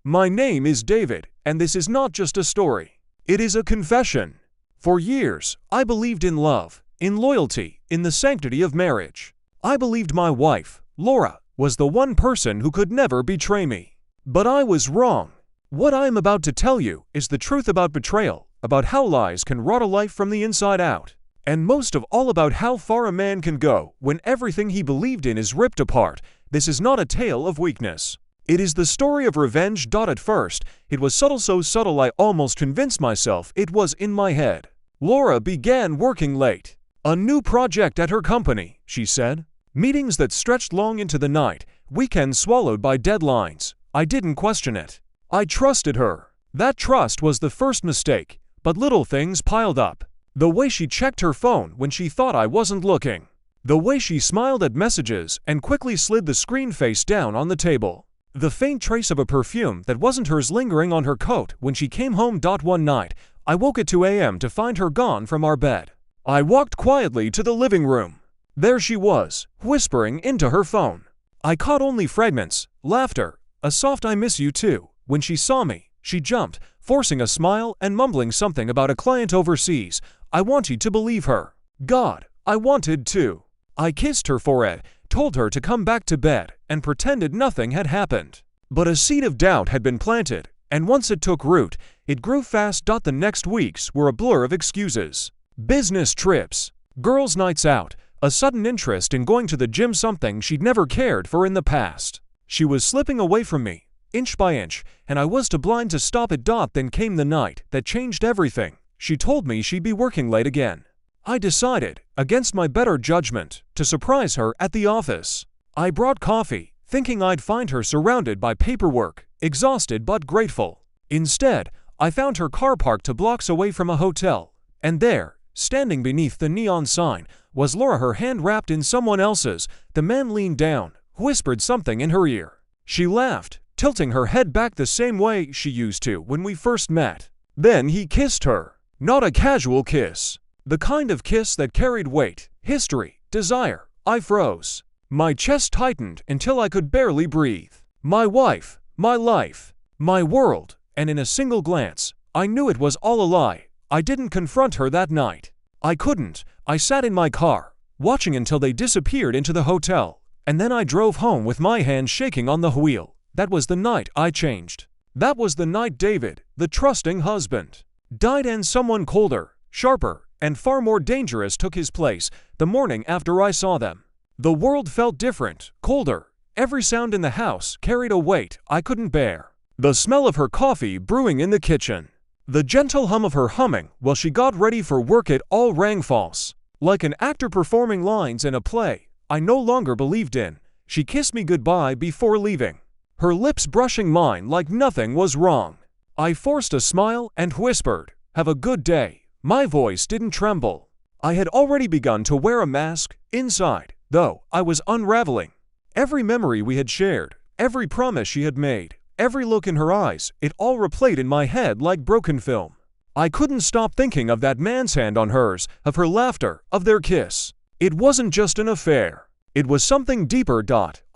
My name is David, and this is not just a story. It is a confession. For years, I believed in love, in loyalty, in the sanctity of marriage. I believed my wife, Laura, was the one person who could never betray me. But I was wrong. What I am about to tell you is the truth about betrayal, about how lies can rot a life from the inside out, and most of all about how far a man can go when everything he believed in is ripped apart. This is not a tale of weakness. It is the story of revenge. At first, it was subtle, so subtle I almost convinced myself it was in my head. Laura began working late. A new project at her company, she said. Meetings that stretched long into the night, weekends swallowed by deadlines. I didn't question it. I trusted her. That trust was the first mistake, but little things piled up. The way she checked her phone when she thought I wasn't looking. The way she smiled at messages and quickly slid the screen face down on the table. The faint trace of a perfume that wasn't hers lingering on her coat when she came home. One night, I woke at 2 a.m. to find her gone from our bed. I walked quietly to the living room. There she was, whispering into her phone. I caught only fragments, laughter, a soft "I miss you too." When she saw me, she jumped, forcing a smile and mumbling something about a client overseas. I wanted to believe her. God, I wanted to. I kissed her forehead, told her to come back to bed, and pretended nothing had happened. But a seed of doubt had been planted, and once it took root, it grew fast. The next weeks were a blur of excuses. Business trips, girls' nights out, a sudden interest in going to the gym, something she'd never cared for in the past. She was slipping away from me, inch by inch, and I was too blind to stop it. Then came the night that changed everything. She told me she'd be working late again. I decided, against my better judgment, to surprise her at the office. I brought coffee, thinking I'd find her surrounded by paperwork, exhausted but grateful. Instead, I found her car parked 2 blocks away from a hotel, and there, standing beneath the neon sign, was Laura, her hand wrapped in someone else's. The man leaned down, whispered something in her ear. She laughed, tilting her head back the same way she used to when we first met. Then he kissed her. Not a casual kiss. The kind of kiss that carried weight, history, desire. I froze. My chest tightened until I could barely breathe. My wife, my life, my world, and in a single glance, I knew it was all a lie. I didn't confront her that night. I couldn't. I sat in my car, watching until they disappeared into the hotel, and then I drove home with my hand shaking on the wheel. That was the night I changed. That was the night David, the trusting husband, died and someone colder, sharper, and far more dangerous took his place. The morning after I saw them, the world felt different, colder. Every sound in the house carried a weight I couldn't bear. The smell of her coffee brewing in the kitchen, the gentle hum of her humming while she got ready for work, it all rang false. Like an actor performing lines in a play I no longer believed in. She kissed me goodbye before leaving, her lips brushing mine like nothing was wrong. I forced a smile and whispered, "Have a good day." My voice didn't tremble. I had already begun to wear a mask. Inside, though, I was unraveling. Every memory we had shared, every promise she had made, every look in her eyes, it all replayed in my head like broken film. I couldn't stop thinking of that man's hand on hers, of her laughter, of their kiss. It wasn't just an affair. It was something deeper.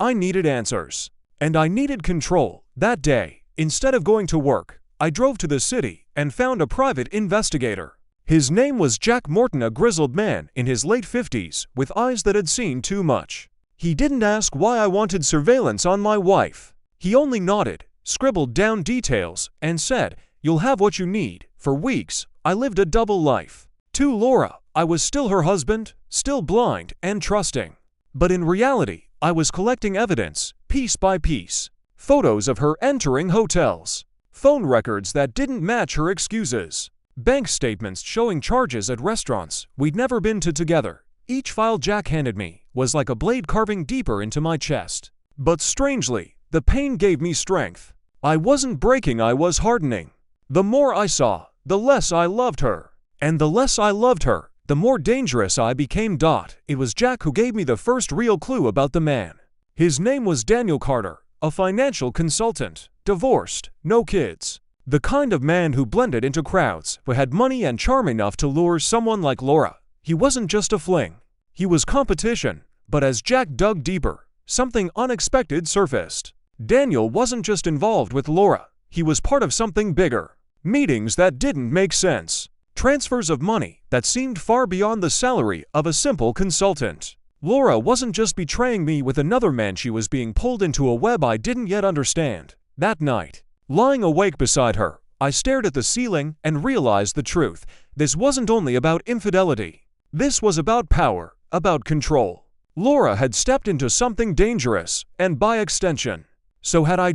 I needed answers. And I needed control. That day, instead of going to work, I drove to the city and found a private investigator. His name was Jack Morton, a grizzled man in his late 50s with eyes that had seen too much. He didn't ask why I wanted surveillance on my wife. He only nodded, scribbled down details, and said, "You'll have what you need." For weeks, I lived a double life. To Laura, I was still her husband, still blind and trusting. But in reality, I was collecting evidence, piece by piece. Photos of her entering hotels, phone records that didn't match her excuses, bank statements showing charges at restaurants we'd never been to together. Each file Jack handed me was like a blade carving deeper into my chest. But strangely, the pain gave me strength. I wasn't breaking, I was hardening. The more I saw, the less I loved her. And the less I loved her, the more dangerous I became. It was Jack who gave me the first real clue about the man. His name was Daniel Carter, a financial consultant, divorced, no kids. The kind of man who blended into crowds but had money and charm enough to lure someone like Laura. He wasn't just a fling. He was competition. But as Jack dug deeper, something unexpected surfaced. Daniel wasn't just involved with Laura. he was part of something bigger. Meetings that didn't make sense. Transfers of money that seemed far beyond the salary of a simple consultant. Laura wasn't just betraying me with another man, she was being pulled into a web I didn't yet understand. That night, lying awake beside her, I stared at the ceiling and realized the truth. This wasn't only about infidelity. This was about power, about control. Laura had stepped into something dangerous, and by extension, so had I.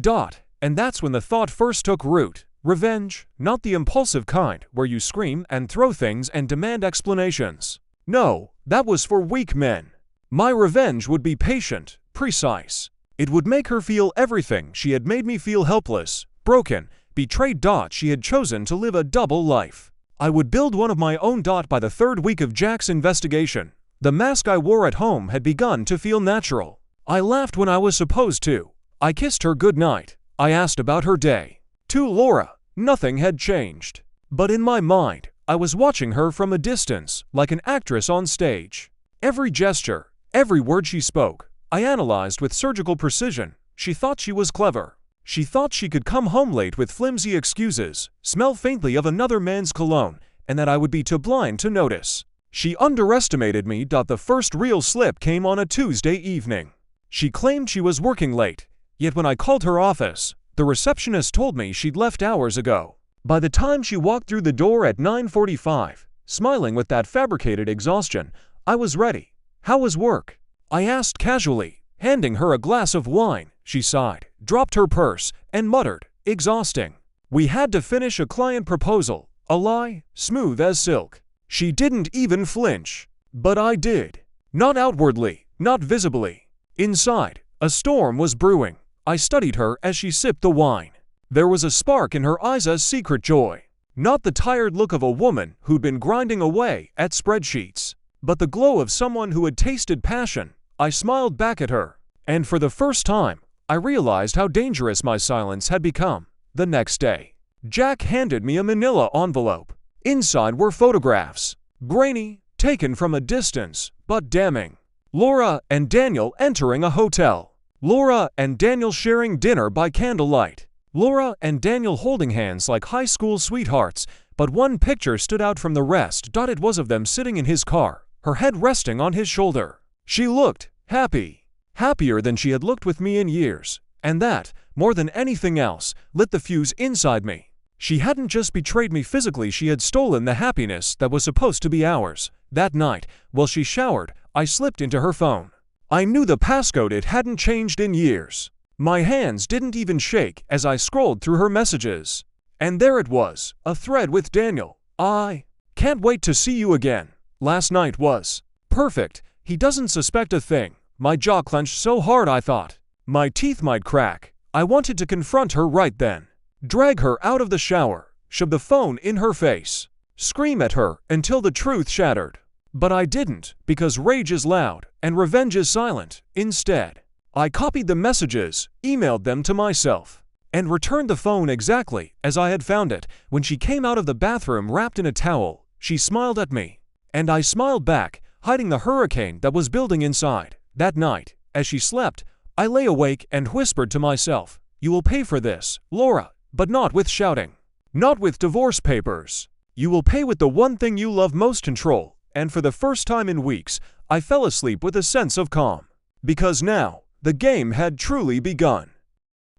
And that's when the thought first took root. Revenge, not the impulsive kind where you scream and throw things and demand explanations. No, that was for weak men. My revenge would be patient, precise. It would make her feel everything she had made me feel: helpless, broken, betrayed. She had chosen to live a double life. I would build one of my own. By the third week of Jack's investigation, the mask I wore at home had begun to feel natural. I laughed when I was supposed to. I kissed her goodnight. I asked about her day. To Laura, nothing had changed. But in my mind, I was watching her from a distance, like an actress on stage. Every gesture, every word she spoke, I analyzed with surgical precision. She thought she was clever. She thought she could come home late with flimsy excuses, smell faintly of another man's cologne, and that I would be too blind to notice. She underestimated me. The first real slip came on a Tuesday evening. She claimed she was working late, yet when I called her office, the receptionist told me she'd left hours ago. By the time she walked through the door at 9:45, smiling with that fabricated exhaustion, I was ready. How was work? I asked casually, handing her a glass of wine. She sighed, dropped her purse, and muttered, exhausting. We had to finish a client proposal, a lie, smooth as silk. She didn't even flinch. But I did. Not outwardly, not visibly. Inside, a storm was brewing. I studied her as she sipped the wine. There was a spark in her eyes, a secret joy. Not the tired look of a woman who'd been grinding away at spreadsheets, but the glow of someone who had tasted passion. I smiled back at her, and for the first time, I realized how dangerous my silence had become. The next day, Jack handed me a manila envelope. Inside were photographs. Grainy, taken from a distance, but damning. Laura and Daniel entering a hotel. Laura and Daniel sharing dinner by candlelight. Laura and Daniel holding hands like high school sweethearts, but one picture stood out from the rest. It was of them sitting in his car, her head resting on his shoulder. She looked happy, happier than she had looked with me in years, and that, more than anything else, lit the fuse inside me. She hadn't just betrayed me physically, she had stolen the happiness that was supposed to be ours. That night, while she showered, I slipped into her phone. I knew the passcode, it hadn't changed in years. My hands didn't even shake as I scrolled through her messages. And there it was, a thread with Daniel. I can't wait to see you again. Last night was perfect. He doesn't suspect a thing. My jaw clenched so hard I thought my teeth might crack. I wanted to confront her right then. Drag her out of the shower, shove the phone in her face, scream at her until the truth shattered. But I didn't, because rage is loud and revenge is silent. Instead, I copied the messages, emailed them to myself, and returned the phone exactly as I had found it. When she came out of the bathroom wrapped in a towel, she smiled at me, and I smiled back, hiding the hurricane that was building inside. That night, as she slept, I lay awake and whispered to myself, "You will pay for this, Laura, but not with shouting, not with divorce papers. You will pay with the one thing you love most, control." And for the first time in weeks, I fell asleep with a sense of calm. Because now, the game had truly begun.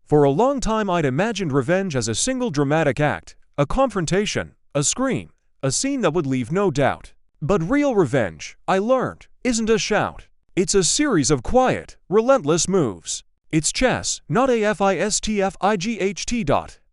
For a long time I'd imagined revenge as a single dramatic act, a confrontation, a scream, a scene that would leave no doubt. But real revenge, I learned, isn't a shout. It's a series of quiet, relentless moves. It's chess, not AFISTFIGHT.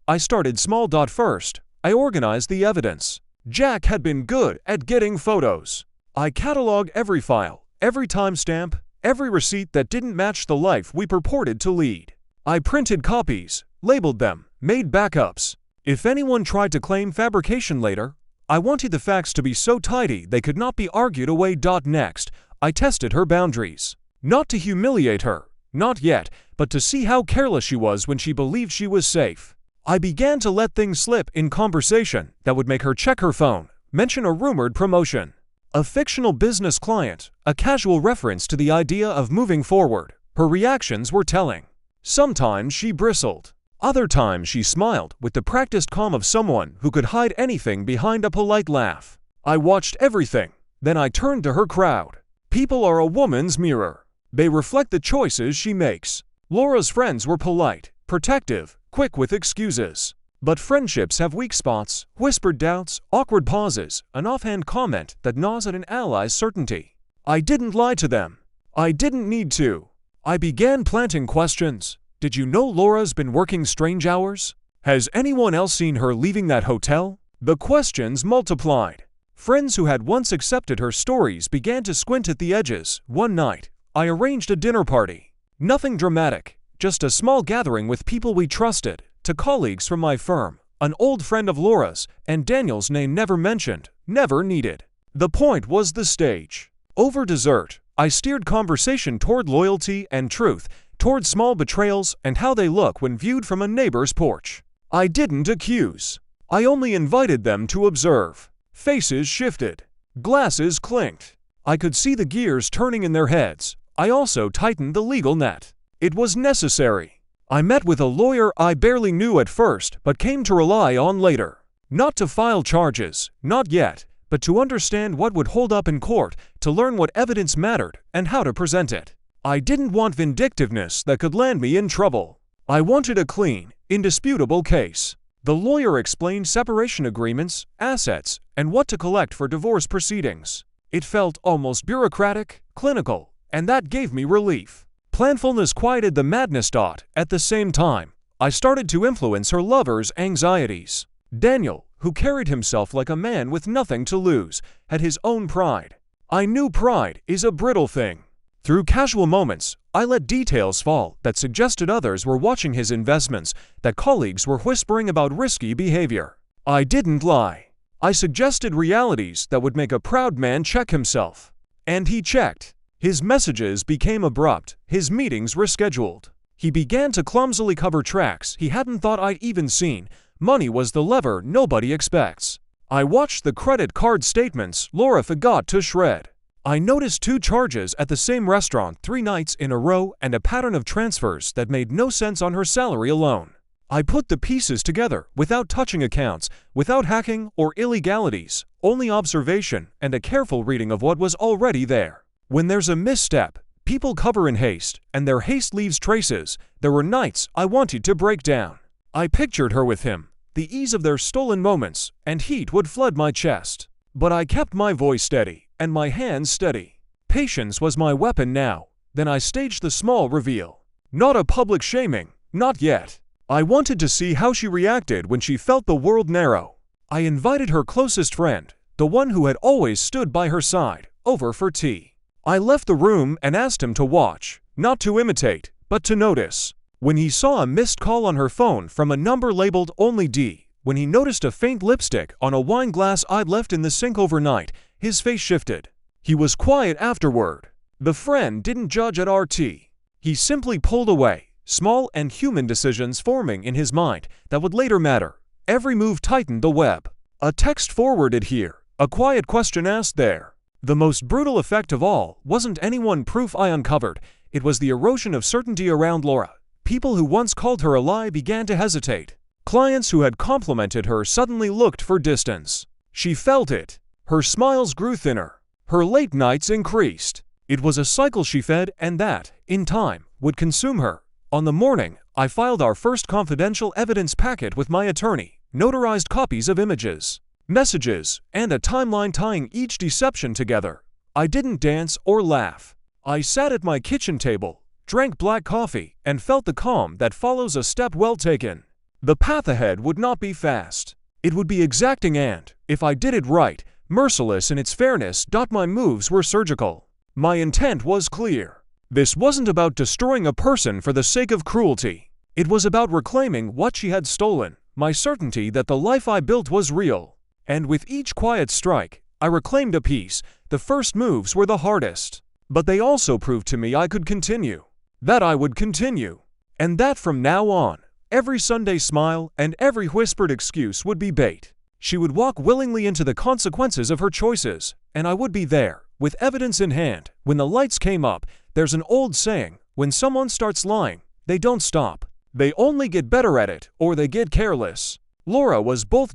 I started small. First, I organized the evidence. Jack had been good at getting photos. I cataloged every file, every timestamp, every receipt that didn't match the life we purported to lead. I printed copies, labeled them, made backups. If anyone tried to claim fabrication later, I wanted the facts to be so tidy they could not be argued away. Next, I tested her boundaries. Not to humiliate her, not yet, but to see how careless she was when she believed she was safe. I began to let things slip in conversation that would make her check her phone, mention a rumored promotion, a fictional business client, a casual reference to the idea of moving forward. Her reactions were telling. Sometimes she bristled. Other times she smiled with the practiced calm of someone who could hide anything behind a polite laugh. I watched everything. Then I turned to her crowd. People are a woman's mirror. They reflect the choices she makes. Laura's friends were polite, protective, quick with excuses. But friendships have weak spots, whispered doubts, awkward pauses, an offhand comment that gnaws at an ally's certainty. I didn't lie to them. I didn't need to. I began planting questions. Did you know Laura's been working strange hours? Has anyone else seen her leaving that hotel? The questions multiplied. Friends who had once accepted her stories began to squint at the edges. One night, I arranged a dinner party. Nothing dramatic, just a small gathering with people we trusted, to colleagues from my firm, an old friend of Laura's, and Daniel's name never mentioned, never needed. The point was the stage. Over dessert, I steered conversation toward loyalty and truth, toward small betrayals and how they look when viewed from a neighbor's porch. I didn't accuse. I only invited them to observe. Faces shifted. Glasses clinked. I could see the gears turning in their heads. I also tightened the legal net. It was necessary. I met with a lawyer I barely knew at first but came to rely on later. Not to file charges, not yet, but to understand what would hold up in court, to learn what evidence mattered and how to present it. I didn't want vindictiveness that could land me in trouble. I wanted a clean, indisputable case. The lawyer explained separation agreements, assets, and what to collect for divorce proceedings. It felt almost bureaucratic, clinical, and that gave me relief. Planfulness quieted the madness. At the same time, I started to influence her lover's anxieties. Daniel, who carried himself like a man with nothing to lose, had his own pride. I knew pride is a brittle thing. Through casual moments, I let details fall that suggested others were watching his investments, that colleagues were whispering about risky behavior. I didn't lie. I suggested realities that would make a proud man check himself. And he checked. His messages became abrupt, his meetings rescheduled. He began to clumsily cover tracks he hadn't thought I'd even seen. Money was the lever nobody expects. I watched the credit card statements Laura forgot to shred. I noticed 2 charges at the same restaurant 3 nights in a row and a pattern of transfers that made no sense on her salary alone. I put the pieces together without touching accounts, without hacking or illegalities, only observation and a careful reading of what was already there. When there's a misstep, people cover in haste, and their haste leaves traces. There were nights I wanted to break down. I pictured her with him, the ease of their stolen moments, and heat would flood my chest. But I kept my voice steady, and my hands steady. Patience was my weapon now. Then I staged the small reveal. Not a public shaming, not yet. I wanted to see how she reacted when she felt the world narrow. I invited her closest friend, the one who had always stood by her side, over for tea. I left the room and asked him to watch, not to imitate, but to notice. When he saw a missed call on her phone from a number labeled only D, when he noticed a faint lipstick on a wine glass I'd left in the sink overnight, his face shifted. He was quiet afterward. The friend didn't judge at our tea. He simply pulled away, small and human decisions forming in his mind that would later matter. Every move tightened the web. A text forwarded here, a quiet question asked there. The most brutal effect of all wasn't any one proof I uncovered. It was the erosion of certainty around Laura. People who once called her a lie began to hesitate. Clients who had complimented her suddenly looked for distance. She felt it. Her smiles grew thinner. Her late nights increased. It was a cycle she fed and that, in time, would consume her. On the morning, I filed our first confidential evidence packet with my attorney, notarized copies of images, messages, and a timeline tying each deception together. I didn't dance or laugh. I sat at my kitchen table, drank black coffee, and felt the calm that follows a step well taken. The path ahead would not be fast. It would be exacting and, if I did it right, merciless in its fairness. My moves were surgical. My intent was clear. This wasn't about destroying a person for the sake of cruelty. It was about reclaiming what she had stolen, my certainty that the life I built was real. And with each quiet strike, I reclaimed a piece. The first moves were the hardest. But they also proved to me I could continue. That I would continue. And that from now on, every Sunday smile and every whispered excuse would be bait. She would walk willingly into the consequences of her choices, and I would be there, with evidence in hand. When the lights came up, there's an old saying, when someone starts lying, they don't stop. They only get better at it, or they get careless. Laura was both.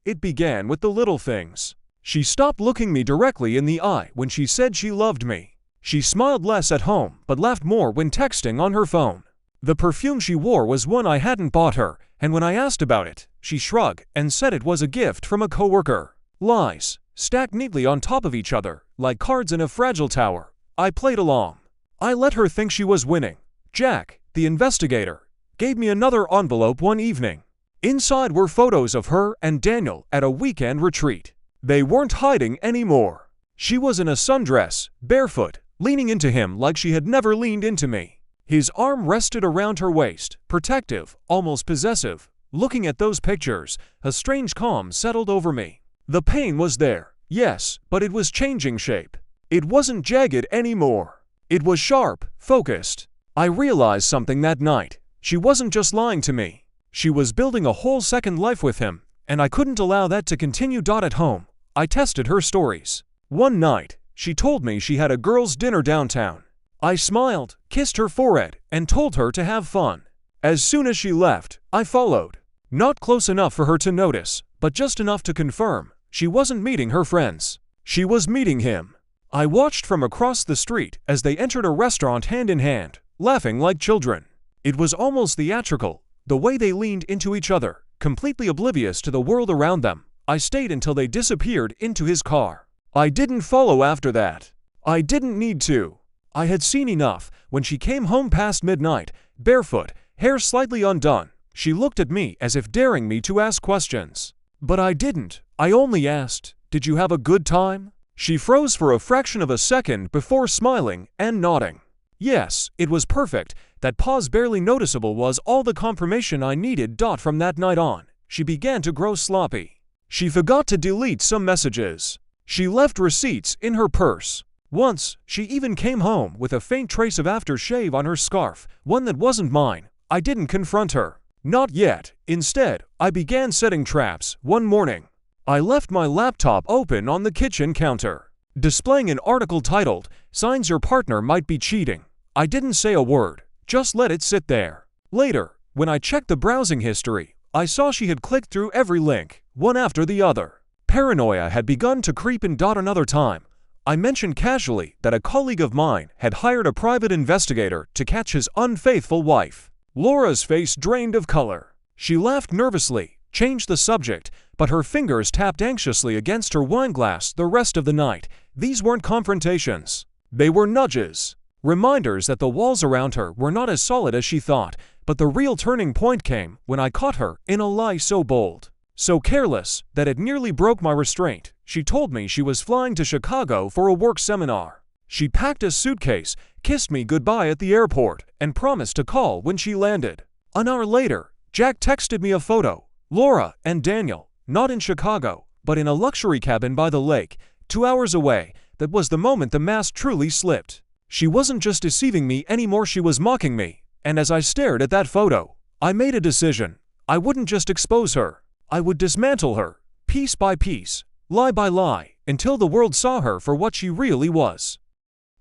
It began with the little things. She stopped looking me directly in the eye when she said she loved me. She smiled less at home but laughed more when texting on her phone. The perfume she wore was one I hadn't bought her, and when I asked about it, she shrugged and said it was a gift from a coworker. Lies, stacked neatly on top of each other, like cards in a fragile tower. I played along. I let her think she was winning. Jack, the investigator, gave me another envelope one evening. Inside were photos of her and Daniel at a weekend retreat. They weren't hiding anymore. She was in a sundress, barefoot, leaning into him like she had never leaned into me. His arm rested around her waist, protective, almost possessive. Looking at those pictures, a strange calm settled over me. The pain was there, yes, but it was changing shape. It wasn't jagged anymore. It was sharp, focused. I realized something that night. She wasn't just lying to me. She was building a whole second life with him, and I couldn't allow that to continue. At home, I tested her stories. One night, she told me she had a girls' dinner downtown. I smiled, kissed her forehead, and told her to have fun. As soon as she left, I followed. Not close enough for her to notice, but just enough to confirm she wasn't meeting her friends. She was meeting him. I watched from across the street as they entered a restaurant hand in hand, laughing like children. It was almost theatrical, the way they leaned into each other, completely oblivious to the world around them. I stayed until they disappeared into his car. I didn't follow after that. I didn't need to. I had seen enough. When she came home past midnight, barefoot, hair slightly undone, she looked at me as if daring me to ask questions. But I didn't. I only asked, "Did you have a good time?" She froze for a fraction of a second before smiling and nodding. Yes, it was perfect. That pause, barely noticeable, was all the confirmation I needed. From that night on, she began to grow sloppy. She forgot to delete some messages. She left receipts in her purse. Once, she even came home with a faint trace of aftershave on her scarf, one that wasn't mine. I didn't confront her. Not yet. Instead, I began setting traps. One morning, I left my laptop open on the kitchen counter, displaying an article titled, "Signs Your Partner Might Be Cheating." I didn't say a word, just let it sit there. Later, when I checked the browsing history, I saw she had clicked through every link, one after the other. Paranoia had begun to creep in. Another time, I mentioned casually that a colleague of mine had hired a private investigator to catch his unfaithful wife. Laura's face drained of color. She laughed nervously, changed the subject, but her fingers tapped anxiously against her wineglass the rest of the night. These weren't confrontations. They were nudges. Reminders that the walls around her were not as solid as she thought. But the real turning point came when I caught her in a lie so bold, so careless, that it nearly broke my restraint. She told me she was flying to Chicago for a work seminar. She packed a suitcase, kissed me goodbye at the airport, and promised to call when she landed. An hour later, Jack texted me a photo. Laura and Daniel, not in Chicago, but in a luxury cabin by the lake, 2 hours away. That was the moment the mask truly slipped. She wasn't just deceiving me anymore, she was mocking me. And as I stared at that photo, I made a decision. I wouldn't just expose her. I would dismantle her, piece by piece, lie by lie, until the world saw her for what she really was.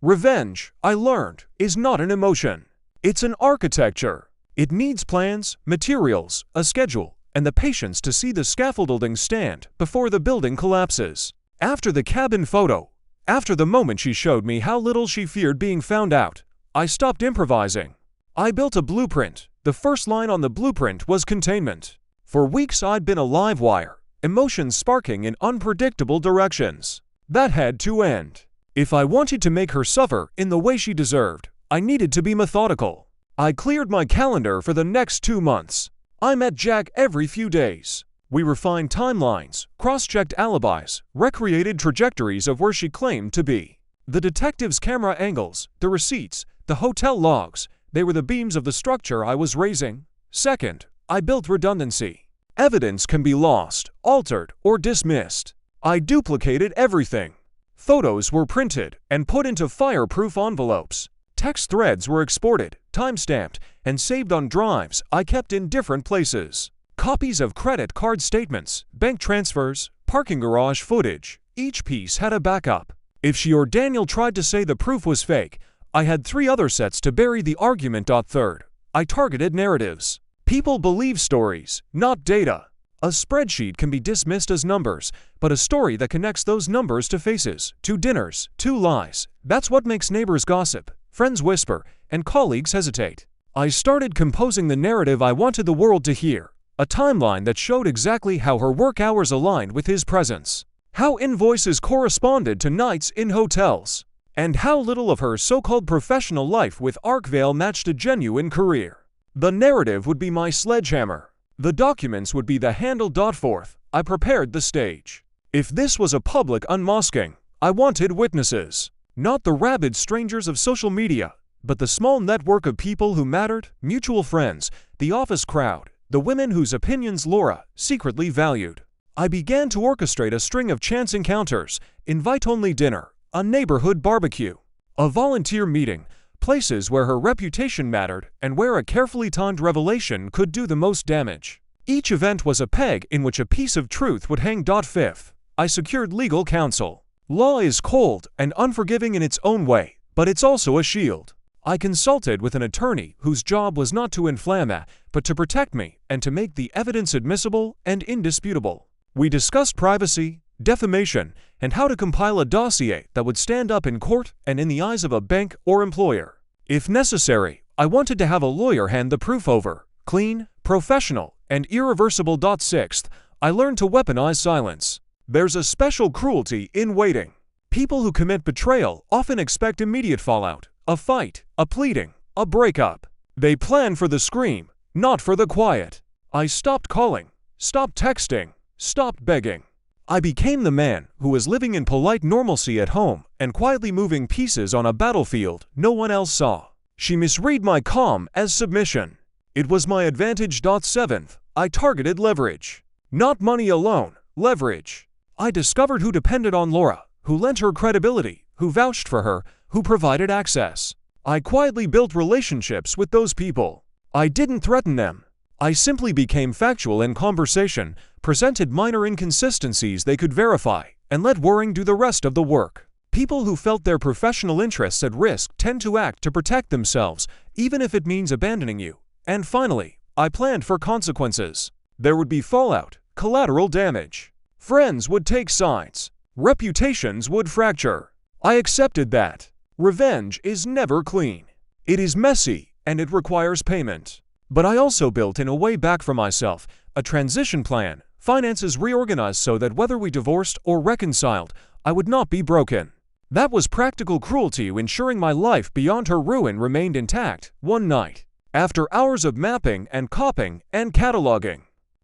Revenge, I learned, is not an emotion. It's an architecture. It needs plans, materials, a schedule, and the patience to see the scaffolding stand before the building collapses. After the cabin photo, after the moment she showed me how little she feared being found out, I stopped improvising. I built a blueprint. The first line on the blueprint was containment. For weeks I'd been a live wire, emotions sparking in unpredictable directions. That had to end. If I wanted to make her suffer in the way she deserved, I needed to be methodical. I cleared my calendar for the next 2 months. I met Jack every few days. We refined timelines, cross-checked alibis, recreated trajectories of where she claimed to be. The detective's camera angles, the receipts, the hotel logs, they were the beams of the structure I was raising. Second, I built redundancy. Evidence can be lost, altered, or dismissed. I duplicated everything. Photos were printed and put into fireproof envelopes. Text threads were exported, time-stamped, and saved on drives I kept in different places. Copies of credit card statements, bank transfers, parking garage footage, each piece had a backup. If she or Daniel tried to say the proof was fake, I had 3 other sets to bury the argument. Third, I targeted narratives. People believe stories, not data. A spreadsheet can be dismissed as numbers, but a story that connects those numbers to faces, to dinners, to lies, that's what makes neighbors gossip, friends whisper, and colleagues hesitate. I started composing the narrative I wanted the world to hear, a timeline that showed exactly how her work hours aligned with his presence, how invoices corresponded to nights in hotels, and how little of her so-called professional life with Arkvale matched a genuine career. The narrative would be my sledgehammer. The documents would be the handle. Forth, I prepared the stage. If this was a public unmasking, I wanted witnesses. Not the rabid strangers of social media, but the small network of people who mattered, mutual friends, the office crowd, the women whose opinions Laura secretly valued. I began to orchestrate a string of chance encounters, invite-only dinner, a neighborhood barbecue, a volunteer meeting, places where her reputation mattered and where a carefully timed revelation could do the most damage. Each event was a peg in which a piece of truth would hang. Fifth, I secured legal counsel. Law is cold and unforgiving in its own way, but it's also a shield. I consulted with an attorney whose job was not to inflame me, but to protect me and to make the evidence admissible and indisputable. We discussed privacy, defamation, and how to compile a dossier that would stand up in court and in the eyes of a bank or employer. If necessary, I wanted to have a lawyer hand the proof over, clean, professional, and irreversible. Sixth, I learned to weaponize silence. There's a special cruelty in waiting. People who commit betrayal often expect immediate fallout, a fight, a pleading, a breakup. They plan for the scream, not for the quiet. I stopped calling, stopped texting, stopped begging. I became the man who was living in polite normalcy at home and quietly moving pieces on a battlefield no one else saw. She misread my calm as submission. It was my advantage. Seventh, I targeted leverage. Not money alone, leverage. I discovered who depended on Laura, who lent her credibility, who vouched for her, who provided access. I quietly built relationships with those people. I didn't threaten them. I simply became factual in conversation, presented minor inconsistencies they could verify, and let worrying do the rest of the work. People who felt their professional interests at risk tend to act to protect themselves, even if it means abandoning you. And finally, I planned for consequences. There would be fallout, collateral damage. Friends would take sides. Reputations would fracture. I accepted that. Revenge is never clean. It is messy, and it requires payment. But I also built in a way back for myself, a transition plan, finances reorganized so that whether we divorced or reconciled, I would not be broken. That was practical cruelty, ensuring my life beyond her ruin remained intact. One night, after hours of mapping and copying and cataloging,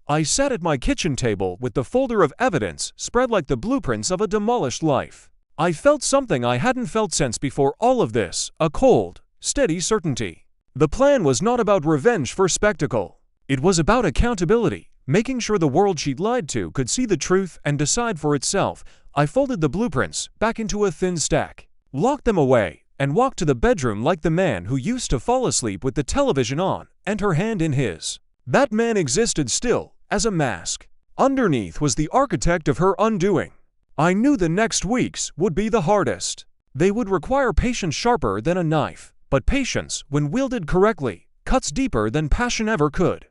I sat at my kitchen table with the folder of evidence spread like the blueprints of a demolished life. I felt something I hadn't felt since before all of this, a cold, steady certainty. The plan was not about revenge for spectacle. It was about accountability, making sure the world she'd lied to could see the truth and decide for itself. I folded the blueprints back into a thin stack, locked them away, and walked to the bedroom like the man who used to fall asleep with the television on and her hand in his. That man existed still, as a mask. Underneath was the architect of her undoing. I knew the next weeks would be the hardest. They would require patience sharper than a knife, but patience, when wielded correctly, cuts deeper than passion ever could.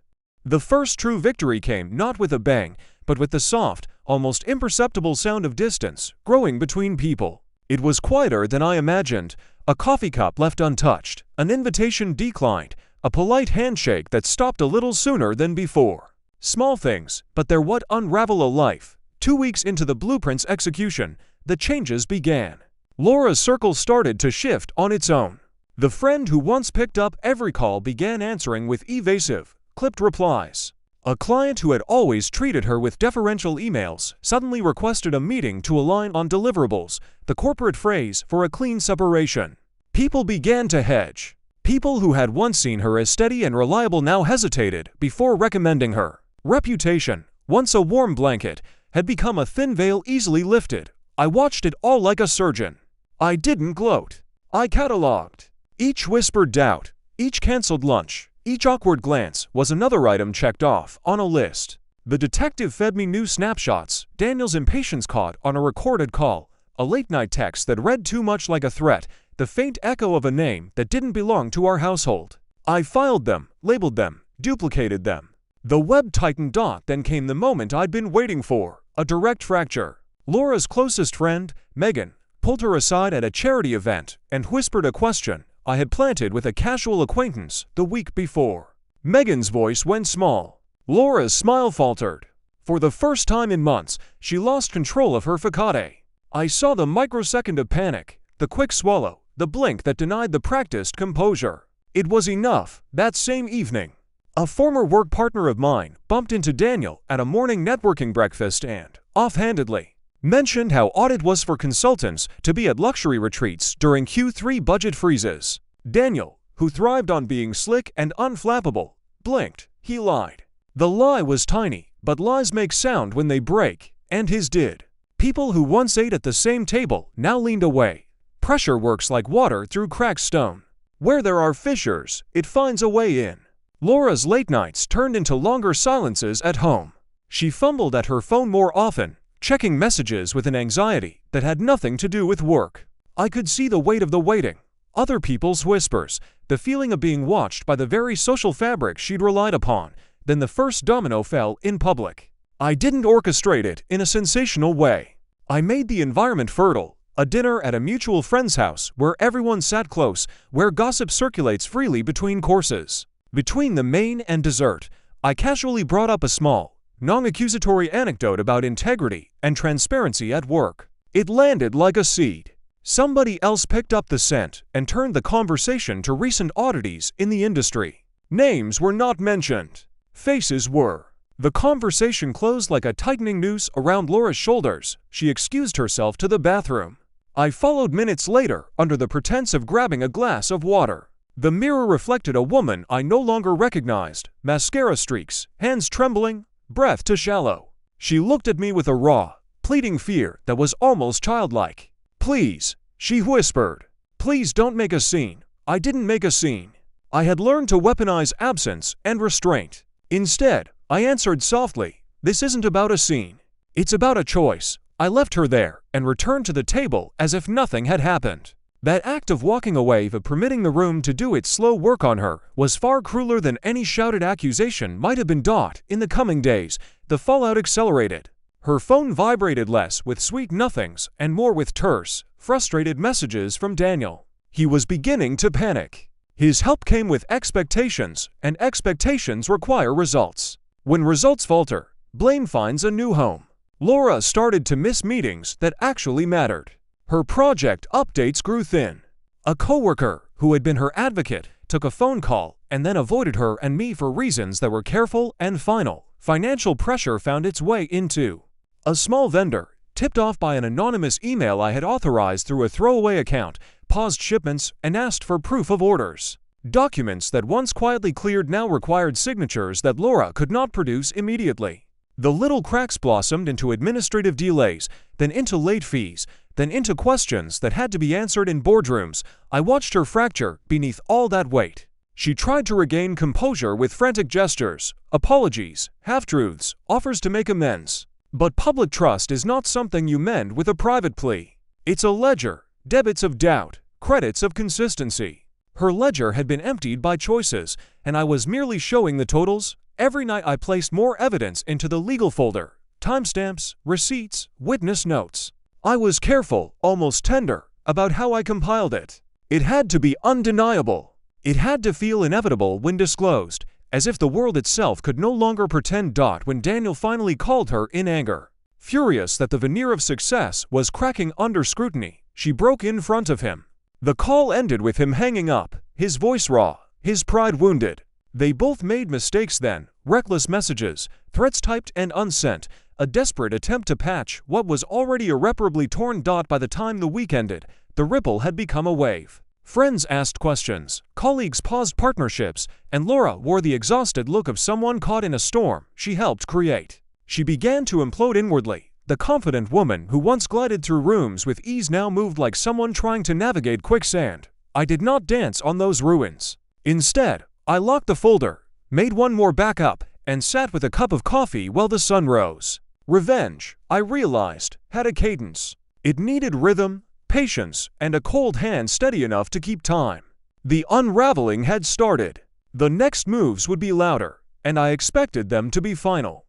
The first true victory came not with a bang, but with the soft, almost imperceptible sound of distance growing between people. It was quieter than I imagined, a coffee cup left untouched, an invitation declined, a polite handshake that stopped a little sooner than before. Small things, but they're what unravel a life. 2 weeks into the blueprint's execution, the changes began. Laura's circle started to shift on its own. The friend who once picked up every call began answering with evasive, clipped replies. A client who had always treated her with deferential emails suddenly requested a meeting to align on deliverables, the corporate phrase for a clean separation. People began to hedge. People who had once seen her as steady and reliable now hesitated before recommending her. Reputation, once a warm blanket, had become a thin veil easily lifted. I watched it all like a surgeon. I didn't gloat. I cataloged. Each whispered doubt, each canceled lunch, each awkward glance was another item checked off on a list. The detective fed me new snapshots, Daniel's impatience caught on a recorded call, a late-night text that read too much like a threat, the faint echo of a name that didn't belong to our household. I filed them, labeled them, duplicated them. The web tightened. Then came the moment I'd been waiting for, a direct fracture. Laura's closest friend, Megan, pulled her aside at a charity event and whispered a question I had planted with a casual acquaintance the week before. Megan's voice went small. Laura's smile faltered. For the first time in months, she lost control of her facade. I saw the microsecond of panic, the quick swallow, the blink that denied the practiced composure. It was enough. That same evening, a former work partner of mine bumped into Daniel at a morning networking breakfast and, offhandedly, mentioned how odd it was for consultants to be at luxury retreats during Q3 budget freezes. Daniel, who thrived on being slick and unflappable, blinked. He lied. The lie was tiny, but lies make sound when they break, and his did. People who once ate at the same table now leaned away. Pressure works like water through cracked stone. Where there are fissures, it finds a way in. Laura's late nights turned into longer silences at home. She fumbled at her phone more often, checking messages with an anxiety that had nothing to do with work. I could see the weight of the waiting, other people's whispers, the feeling of being watched by the very social fabric she'd relied upon. Then the first domino fell in public. I didn't orchestrate it in a sensational way. I made the environment fertile, a dinner at a mutual friend's house where everyone sat close, where gossip circulates freely between courses. Between the main and dessert, I casually brought up a small, non-accusatory anecdote about integrity and transparency at work. It landed like a seed. Somebody else picked up the scent and turned the conversation to recent oddities in the industry. Names were not mentioned. Faces were. The conversation closed like a tightening noose around Laura's shoulders. She excused herself to the bathroom. I followed minutes later under the pretense of grabbing a glass of water. The mirror reflected a woman I no longer recognized, mascara streaks, hands trembling, breath too shallow. She looked at me with a raw, pleading fear that was almost childlike. "Please," she whispered. "Please don't make a scene." I didn't make a scene. I had learned to weaponize absence and restraint. Instead, I answered softly, "This isn't about a scene. It's about a choice." I left her there and returned to the table as if nothing had happened. That act of walking away, of permitting the room to do its slow work on her, was far crueler than any shouted accusation might have been. In the coming days, the fallout accelerated. Her phone vibrated less with sweet nothings and more with terse, frustrated messages from Daniel. He was beginning to panic. His help came with expectations, and expectations require results. When results falter, blame finds a new home. Laura started to miss meetings that actually mattered. Her project updates grew thin. A coworker, who had been her advocate, took a phone call and then avoided her and me for reasons that were careful and final. Financial pressure found its way into. A small vendor, tipped off by an anonymous email I had authorized through a throwaway account, paused shipments and asked for proof of orders. Documents that once quietly cleared now required signatures that Laura could not produce immediately. The little cracks blossomed into administrative delays, then into late fees, then into questions that had to be answered in boardrooms. I watched her fracture beneath all that weight. She tried to regain composure with frantic gestures, apologies, half-truths, offers to make amends. But public trust is not something you mend with a private plea. It's a ledger, debits of doubt, credits of consistency. Her ledger had been emptied by choices, and I was merely showing the totals. Every night I placed more evidence into the legal folder, timestamps, receipts, witness notes. I was careful, almost tender, about how I compiled it. It had to be undeniable. It had to feel inevitable when disclosed, as if the world itself could no longer pretend. When Daniel finally called her in anger, furious that the veneer of success was cracking under scrutiny, she broke in front of him. The call ended with him hanging up, his voice raw, his pride wounded. They both made mistakes then, reckless messages, threats typed and unsent, a desperate attempt to patch what was already irreparably torn. By the time the week ended, the ripple had become a wave. Friends asked questions, colleagues paused partnerships, and Laura wore the exhausted look of someone caught in a storm she helped create. She began to implode inwardly. The confident woman who once glided through rooms with ease now moved like someone trying to navigate quicksand. I did not dance on those ruins. Instead, I locked the folder, made one more backup, and sat with a cup of coffee while the sun rose. Revenge, I realized, had a cadence. It needed rhythm, patience, and a cold hand steady enough to keep time. The unraveling had started. The next moves would be louder, and I expected them to be final.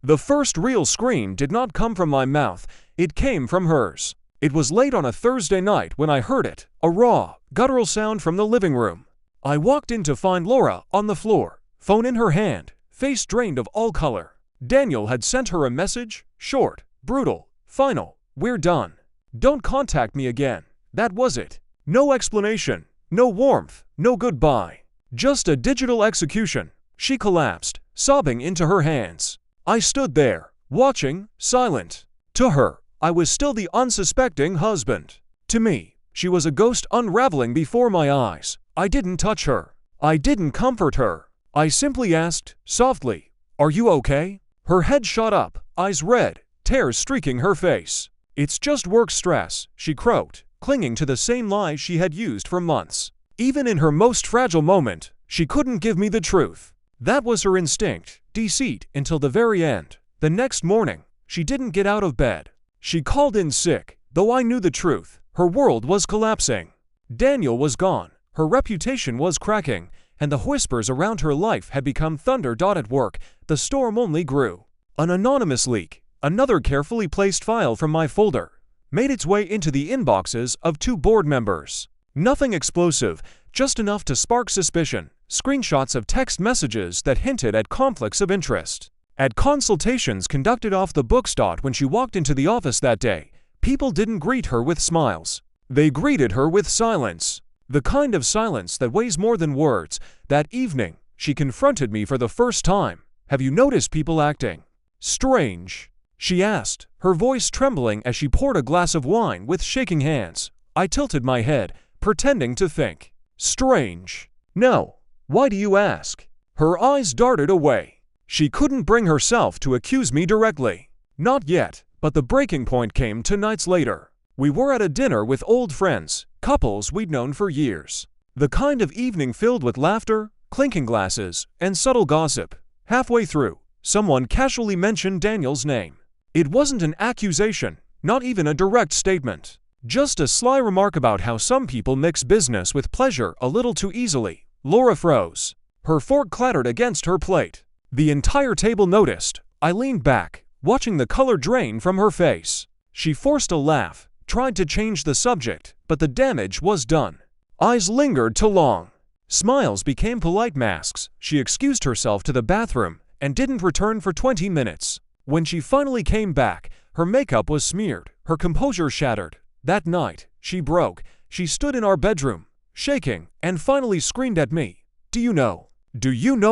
The first real scream did not come from my mouth, it came from hers. It was late on a Thursday night when I heard it, a raw, guttural sound from the living room. I walked in to find Laura on the floor, phone in her hand, face drained of all color. Daniel had sent her a message, short, brutal, final, "We're done. Don't contact me again." That was it. No explanation, no warmth, no goodbye. Just a digital execution. She collapsed, sobbing into her hands. I stood there, watching, silent. To her, I was still the unsuspecting husband. To me, she was a ghost unraveling before my eyes. I didn't touch her. I didn't comfort her. I simply asked, softly, "Are you okay?" Her head shot up, eyes red, tears streaking her face. "It's just work stress," she croaked, clinging to the same lie she had used for months. Even in her most fragile moment, she couldn't give me the truth. That was her instinct, deceit, until the very end. The next morning, she didn't get out of bed. She called in sick, though I knew the truth. Her world was collapsing. Daniel was gone, her reputation was cracking, and the whispers around her life had become thunder. At work, the storm only grew. An anonymous leak, another carefully placed file from my folder, made its way into the inboxes of 2 board members. Nothing explosive, just enough to spark suspicion. Screenshots of text messages that hinted at conflicts of interest. At consultations conducted off the books. When she walked into the office that day, people didn't greet her with smiles. They greeted her with silence. The kind of silence that weighs more than words. That evening, she confronted me for the first time. "Have you noticed people acting strange?" she asked, her voice trembling as she poured a glass of wine with shaking hands. I tilted my head, pretending to think. "Strange? No. Why do you ask?" Her eyes darted away. She couldn't bring herself to accuse me directly. Not yet, but the breaking point came 2 nights later. We were at a dinner with old friends, couples we'd known for years. The kind of evening filled with laughter, clinking glasses, and subtle gossip. Halfway through, someone casually mentioned Daniel's name. It wasn't an accusation, not even a direct statement. Just a sly remark about how some people mix business with pleasure a little too easily. Laura froze. Her fork clattered against her plate. The entire table noticed. I leaned back, watching the color drain from her face. She forced a laugh, tried to change the subject, but the damage was done. Eyes lingered too long. Smiles became polite masks. She excused herself to the bathroom and didn't return for 20 minutes. When she finally came back, her makeup was smeared, her composure shattered. That night, she broke. She stood in our bedroom, shaking, and finally screamed at me. Do you know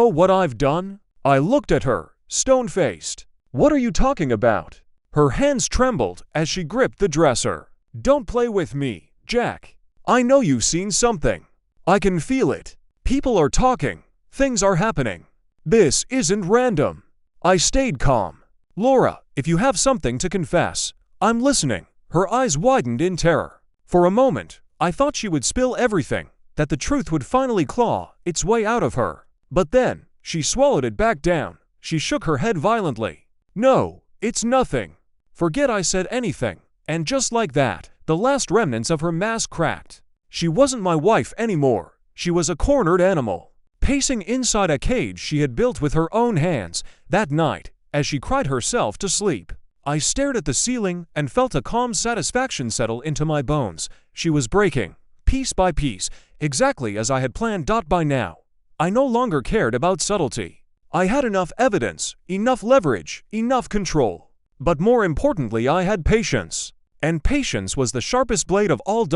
what I've done?" I looked at her, stone-faced. "What are you talking about?" Her hands trembled as she gripped the dresser. "Don't play with me, Jack. I know you've seen something. I can feel it. People are talking. Things are happening. This isn't random." I stayed calm. "Laura, if you have something to confess, I'm listening." Her eyes widened in terror. For a moment, I thought she would spill everything, that the truth would finally claw its way out of her. But then, she swallowed it back down. She shook her head violently. "No, it's nothing. Forget I said anything." And just like that, the last remnants of her mask cracked. She wasn't my wife anymore. She was a cornered animal, pacing inside a cage she had built with her own hands. That night, as she cried herself to sleep, I stared at the ceiling and felt a calm satisfaction settle into my bones. She was breaking, piece by piece, exactly as I had planned. By now, I no longer cared about subtlety. I had enough evidence, enough leverage, enough control. But more importantly, I had patience. And patience was the sharpest blade of all.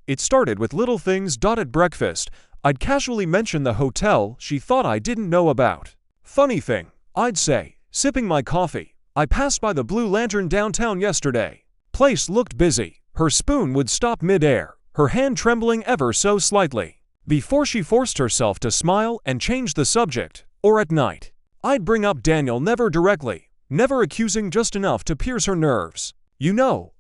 It started with little things. At breakfast, I'd casually mention the hotel she thought I didn't know about. "Funny thing," I'd say, sipping my coffee. "I passed by the Blue Lantern downtown yesterday. Place looked busy." Her spoon would stop mid-air, her hand trembling ever so slightly, before she forced herself to smile and change the subject. Or at night, I'd bring up Daniel, never directly, never accusing, just enough to pierce her nerves.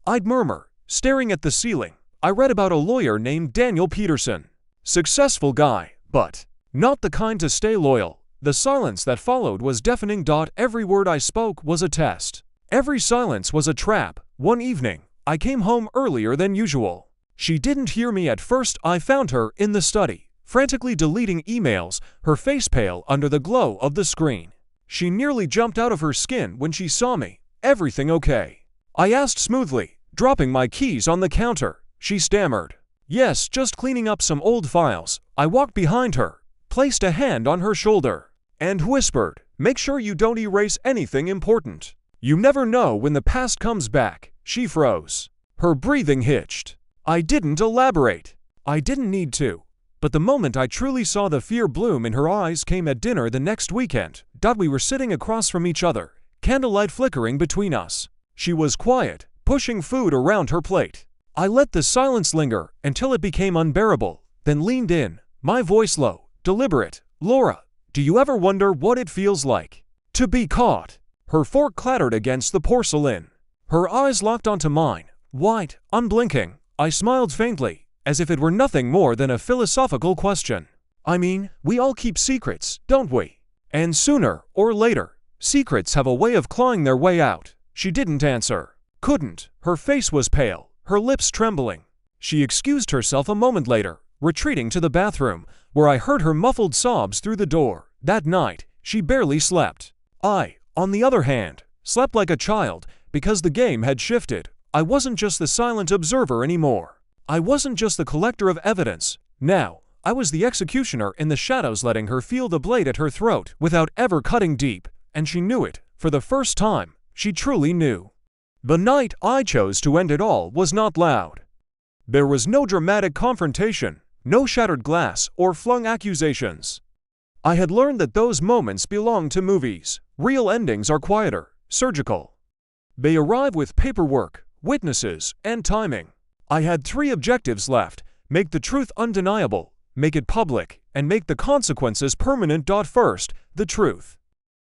I'd murmur, staring at the ceiling. "I read about a lawyer named Daniel Peterson. Successful guy, but not the kind to stay loyal." The silence that followed was deafening. Every word I spoke was a test. Every silence was a trap. One evening, I came home earlier than usual. She didn't hear me at first. I found her in the study, frantically deleting emails, her face pale under the glow of the screen. She nearly jumped out of her skin when she saw me. "Everything okay?" I asked smoothly, dropping my keys on the counter. She stammered, "Yes, just cleaning up some old files." I walked behind her, placed a hand on her shoulder, and whispered, "Make sure you don't erase anything important. You never know when the past comes back." She froze. Her breathing hitched. I didn't elaborate. I didn't need to. But the moment I truly saw the fear bloom in her eyes came at dinner the next weekend. We were sitting across from each other, candlelight flickering between us. She was quiet, pushing food around her plate. I let the silence linger until it became unbearable, then leaned in, my voice low, deliberate. "Laura, do you ever wonder what it feels like to be caught?" Her fork clattered against the porcelain. Her eyes locked onto mine, wide, unblinking. I smiled faintly, as if it were nothing more than a philosophical question. "I mean, we all keep secrets, don't we? And sooner or later, secrets have a way of clawing their way out." She didn't answer. Couldn't. Her face was pale, her lips trembling. She excused herself a moment later, retreating to the bathroom, where I heard her muffled sobs through the door. That night, she barely slept. I, on the other hand, slept like a child, because the game had shifted. I wasn't just the silent observer anymore. I wasn't just the collector of evidence. Now, I was the executioner in the shadows, letting her feel the blade at her throat without ever cutting deep, and she knew it. For the first time, she truly knew. The night I chose to end it all was not loud. There was no dramatic confrontation, no shattered glass or flung accusations. I had learned that those moments belong to movies. Real endings are quieter, surgical. They arrive with paperwork, witnesses, and timing. I had 3 objectives left: make the truth undeniable, make it public, and make the consequences permanent. First, the truth.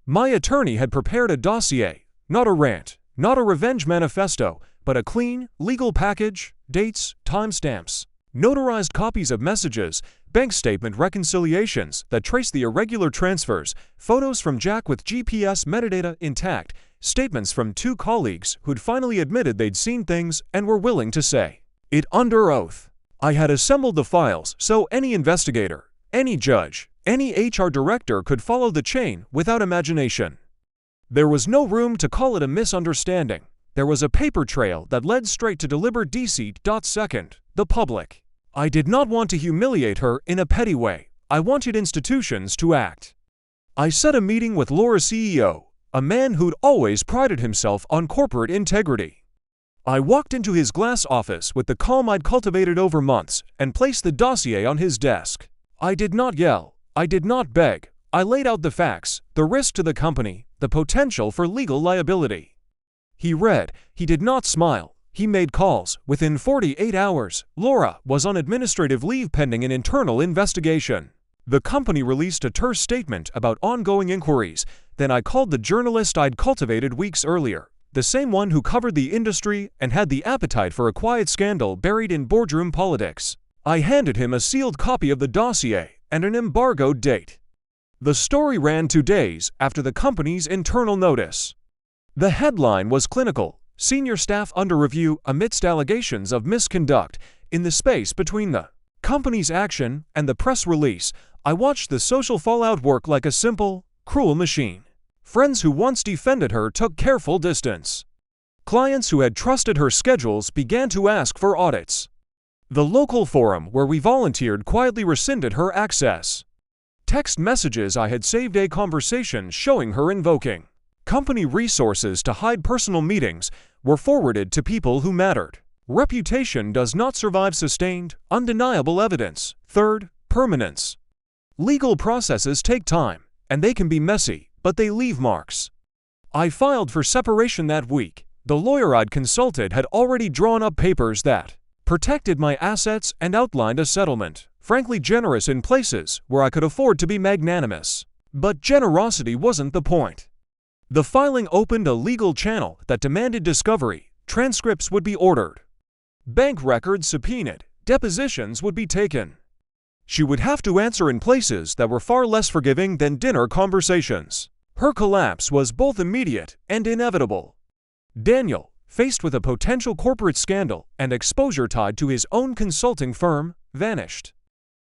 My attorney had prepared a dossier, not a rant, not a revenge manifesto, but a clean, legal package: dates, timestamps, notarized copies of messages, bank statement reconciliations that trace the irregular transfers, photos from Jack with GPS metadata intact, statements from 2 colleagues who'd finally admitted they'd seen things and were willing to say it under oath. I had assembled the files so any investigator, any judge, any HR director could follow the chain without imagination. There was no room to call it a misunderstanding. There was a paper trail that led straight to deliberate deceit. Second, the public. I did not want to humiliate her in a petty way. I wanted institutions to act. I set a meeting with Laura's CEO, a man who'd always prided himself on corporate integrity. I walked into his glass office with the calm I'd cultivated over months and placed the dossier on his desk. I did not yell. I did not beg. I laid out the facts, the risk to the company, the potential for legal liability. He read. He did not smile. He made calls. Within 48 hours, Laura was on administrative leave pending an internal investigation. The company released a terse statement about ongoing inquiries. Then I called the journalist I'd cultivated weeks earlier, the same one who covered the industry and had the appetite for a quiet scandal buried in boardroom politics. I handed him a sealed copy of the dossier and an embargoed date. The story ran 2 days after the company's internal notice. The headline was clinical: senior staff under review amidst allegations of misconduct. In the space between the company's action and the press release, I watched the social fallout work like a simple, cruel machine. Friends who once defended her took careful distance. Clients who had trusted her schedules began to ask for audits. The local forum where we volunteered quietly rescinded her access. Text messages I had saved a conversation showing her invoking company resources to hide personal meetings were forwarded to people who mattered. Reputation does not survive sustained, undeniable evidence. Third, permanence. Legal processes take time, and they can be messy, but they leave marks. I filed for separation that week. The lawyer I'd consulted had already drawn up papers that protected my assets and outlined a settlement, frankly generous in places where I could afford to be magnanimous. But generosity wasn't the point. The filing opened a legal channel that demanded discovery. Transcripts would be ordered, bank records subpoenaed, depositions would be taken. She would have to answer in places that were far less forgiving than dinner conversations. Her collapse was both immediate and inevitable. Daniel, faced with a potential corporate scandal and exposure tied to his own consulting firm, vanished.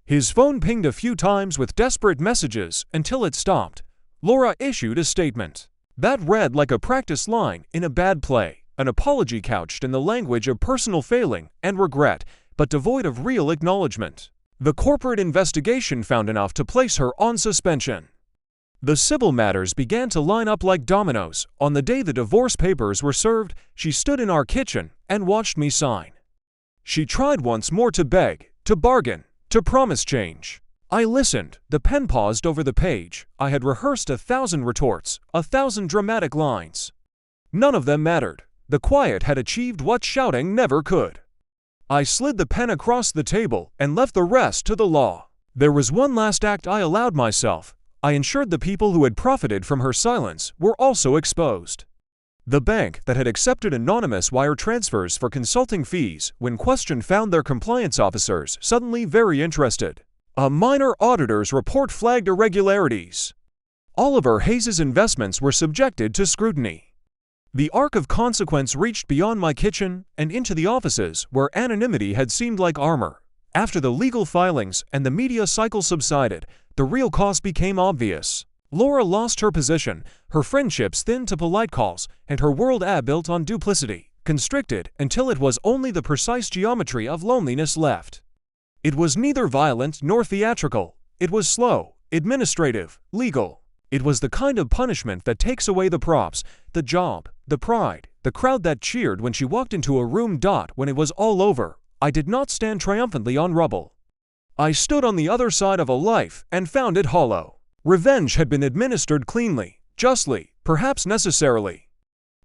His phone pinged a few times with desperate messages until it stopped. Laura issued a statement that read like a practice line in a bad play, an apology couched in the language of personal failing and regret, but devoid of real acknowledgement. The corporate investigation found enough to place her on suspension. The civil matters began to line up like dominoes. On the day the divorce papers were served, she stood in our kitchen and watched me sign. She tried once more to beg, to bargain, to promise change. I listened. The pen paused over the page. I had rehearsed 1,000 retorts, 1,000 dramatic lines. None of them mattered. The quiet had achieved what shouting never could. I slid the pen across the table and left the rest to the law. There was one last act I allowed myself. I ensured the people who had profited from her silence were also exposed. The bank that had accepted anonymous wire transfers for consulting fees, when questioned, found their compliance officers suddenly very interested. A minor auditor's report flagged irregularities. Oliver Hayes's investments were subjected to scrutiny. The arc of consequence reached beyond my kitchen and into the offices where anonymity had seemed like armor. After the legal filings and the media cycle subsided, the real cost became obvious. Laura lost her position, her friendships thinned to polite calls, and her world built on duplicity, constricted until it was only the precise geometry of loneliness left. It was neither violent nor theatrical. It was slow, administrative, legal. It was the kind of punishment that takes away the props, the job, the pride, the crowd that cheered when she walked into a room. When it was all over, I did not stand triumphantly on rubble. I stood on the other side of a life and found it hollow. Revenge had been administered cleanly, justly, perhaps necessarily.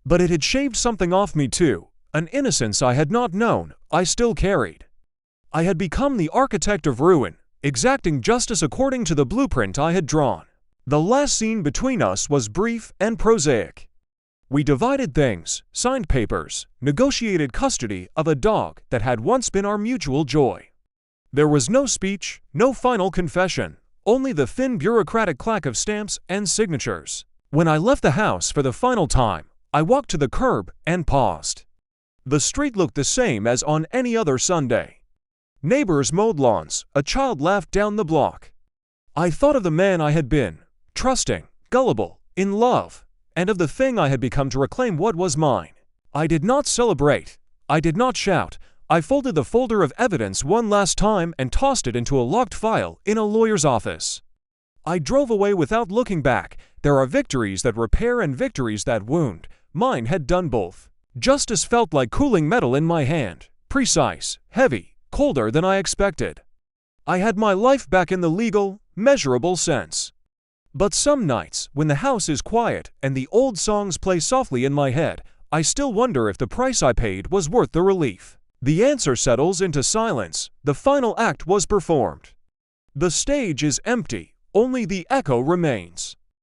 But it had shaved something off me too, an innocence I had not known, I still carried. I had become the architect of ruin, exacting justice according to the blueprint I had drawn. The last scene between us was brief and prosaic. We divided things, signed papers, negotiated custody of a dog that had once been our mutual joy. There was no speech, no final confession, only the thin bureaucratic clack of stamps and signatures. When I left the house for the final time, I walked to the curb and paused. The street looked the same as on any other Sunday. Neighbors mowed lawns, a child laughed down the block. I thought of the man I had been, trusting, gullible, in love, and of the thing I had become to reclaim what was mine. I did not celebrate. I did not shout. I folded the folder of evidence one last time and tossed it into a locked file in a lawyer's office. I drove away without looking back. There are victories that repair and victories that wound. Mine had done both. Justice felt like cooling metal in my hand, precise, heavy, colder than I expected. I had my life back in the legal, measurable sense. But some nights, when the house is quiet and the old songs play softly in my head, I still wonder if the price I paid was worth the relief. The answer settles into silence. The final act was performed. The stage is empty, only the echo remains.